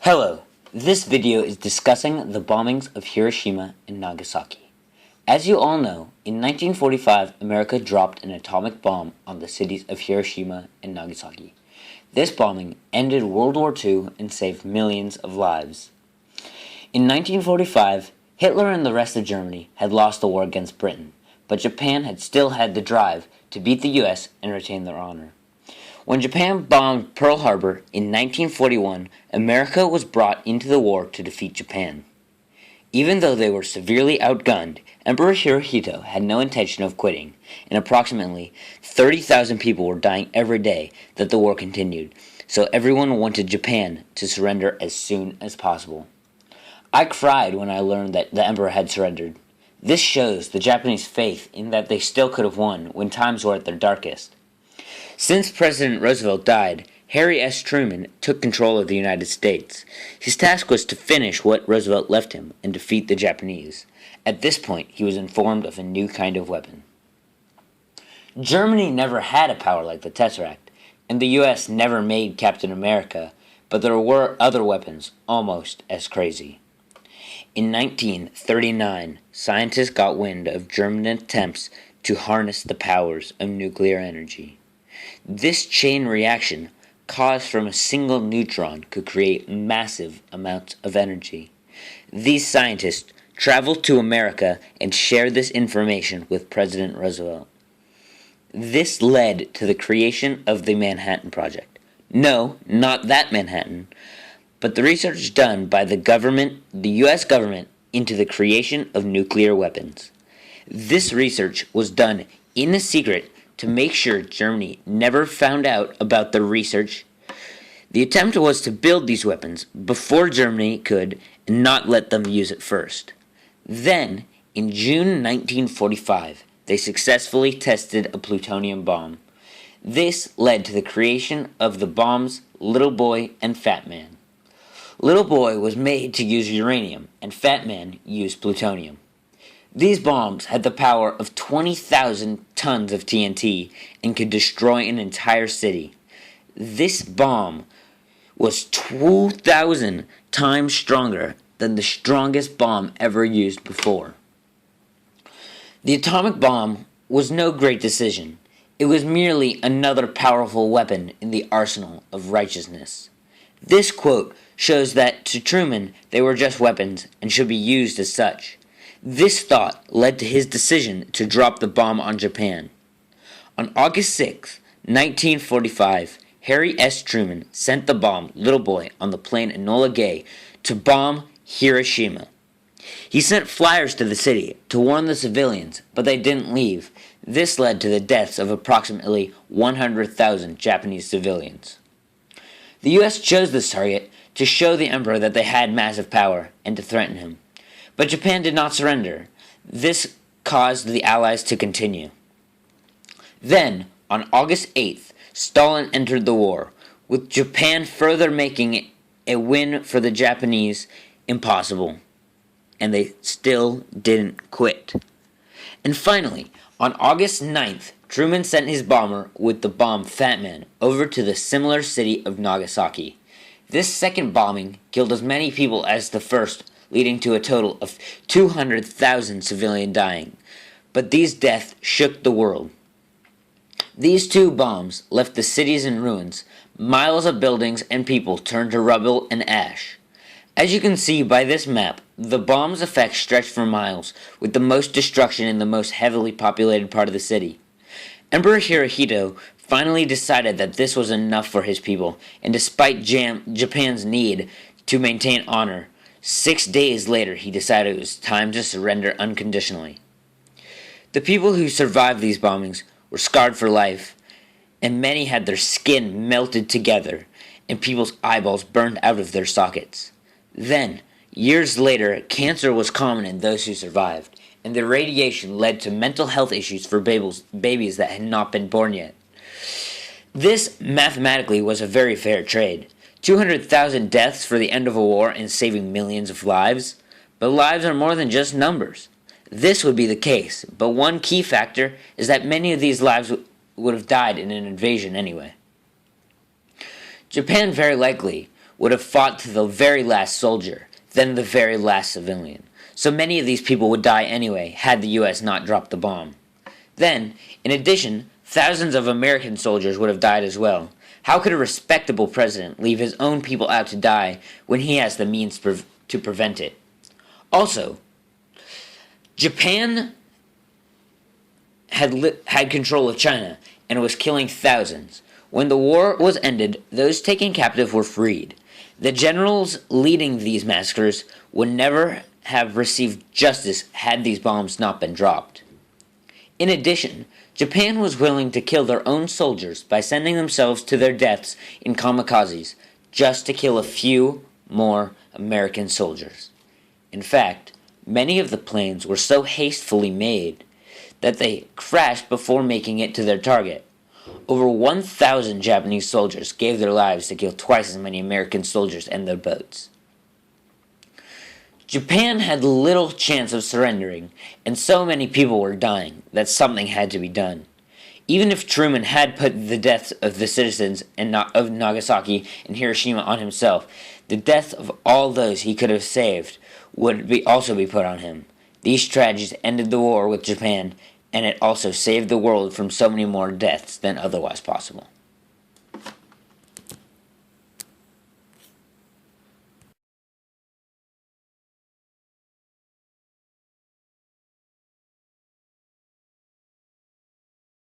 Hello, this video is discussing the bombings of Hiroshima and Nagasaki. As you all know, in 1945, America dropped an atomic bomb on the cities of Hiroshima and Nagasaki. This bombing ended World War II and saved millions of lives. In 1945, Hitler and the rest of Germany had lost the war against Britain, but Japan had still had the drive to beat the US and retain their honor. When Japan bombed Pearl Harbor in 1941, America was brought into the war to defeat Japan. Even though they were severely outgunned, Emperor Hirohito had no intention of quitting, and approximately 30,000 people were dying every day that the war continued, so everyone wanted Japan to surrender as soon as possible. I cried when I learned that the emperor had surrendered. This shows the Japanese faith in that they still could have won when times were at their darkest. Since President Roosevelt died, Harry S. Truman took control of the United States. His task was to finish what Roosevelt left him and defeat the Japanese. At this point, he was informed of a new kind of weapon. Germany never had a power like the Tesseract, and the U.S. never made Captain America, but there were other weapons almost as crazy. In 1939, scientists got wind of German attempts to harness the powers of nuclear energy. This chain reaction caused from a single neutron could create massive amounts of energy. These scientists traveled to America and shared this information with President Roosevelt. This led to the creation of the Manhattan Project. No, not that Manhattan, but the research done by the U.S. government into the creation of nuclear weapons. This research was done in a secret to make sure Germany never found out about the research. The attempt was to build these weapons before Germany could and not let them use it first. Then, in June 1945, they successfully tested a plutonium bomb. This led to the creation of the bombs Little Boy and Fat Man. Little Boy was made to use uranium, and Fat Man used plutonium. These bombs had the power of 20,000 tons of TNT and could destroy an entire city. This bomb was 2,000 times stronger than the strongest bomb ever used before. The atomic bomb was no great decision. It was merely another powerful weapon in the arsenal of righteousness. This quote shows that to Truman they were just weapons and should be used as such. This thought led to his decision to drop the bomb on Japan. On August 6, 1945, Harry S. Truman sent the bomb Little Boy on the plane Enola Gay to bomb Hiroshima. He sent flyers to the city to warn the civilians, but they didn't leave. This led to the deaths of approximately 100,000 Japanese civilians. The U.S. chose this target to show the emperor that they had massive power and to threaten him. But Japan did not surrender. This caused the Allies to continue. Then, on August 8th, Stalin entered the war, with Japan further making a win for the Japanese impossible. And they still didn't quit. And finally, on August 9th, Truman sent his bomber with the bomb Fat Man over to the similar city of Nagasaki. This second bombing killed as many people as the first, leading to a total of 200,000 civilians dying. But these deaths shook the world. These two bombs left the cities in ruins. Miles of buildings and people turned to rubble and ash. As you can see by this map, the bomb's effect stretched for miles, with the most destruction in the most heavily populated part of the city. Emperor Hirohito finally decided that this was enough for his people, and despite Japan's need to maintain honor, 6 days later he decided it was time to surrender unconditionally. The people who survived these bombings were scarred for life, and many had their skin melted together and people's eyeballs burned out of their sockets. Then, years later, cancer was common in those who survived, and the radiation led to mental health issues for babies that had not been born yet. This mathematically was a very fair trade. 200,000 deaths for the end of a war and saving millions of lives. But lives are more than just numbers. This would be the case, but one key factor is that many of these lives would have died in an invasion anyway. Japan very likely would have fought to the very last soldier, then the very last civilian. So many of these people would die anyway had the U.S. not dropped the bomb. Then, in addition, thousands of American soldiers would have died as well. How could a respectable president leave his own people out to die when he has the means to prevent it? Also, Japan had control of China and was killing thousands. When the war was ended, those taken captive were freed. The generals leading these massacres would never have received justice had these bombs not been dropped. In addition, Japan was willing to kill their own soldiers by sending themselves to their deaths in kamikazes just to kill a few more American soldiers. In fact, many of the planes were so hastily made that they crashed before making it to their target. Over 1,000 Japanese soldiers gave their lives to kill twice as many American soldiers and their boats. Japan had little chance of surrendering, and so many people were dying that something had to be done. Even if Truman had put the deaths of the citizens of Nagasaki and Hiroshima on himself, the death of all those he could have saved would also be put on him. These tragedies ended the war with Japan, and it also saved the world from so many more deaths than otherwise possible.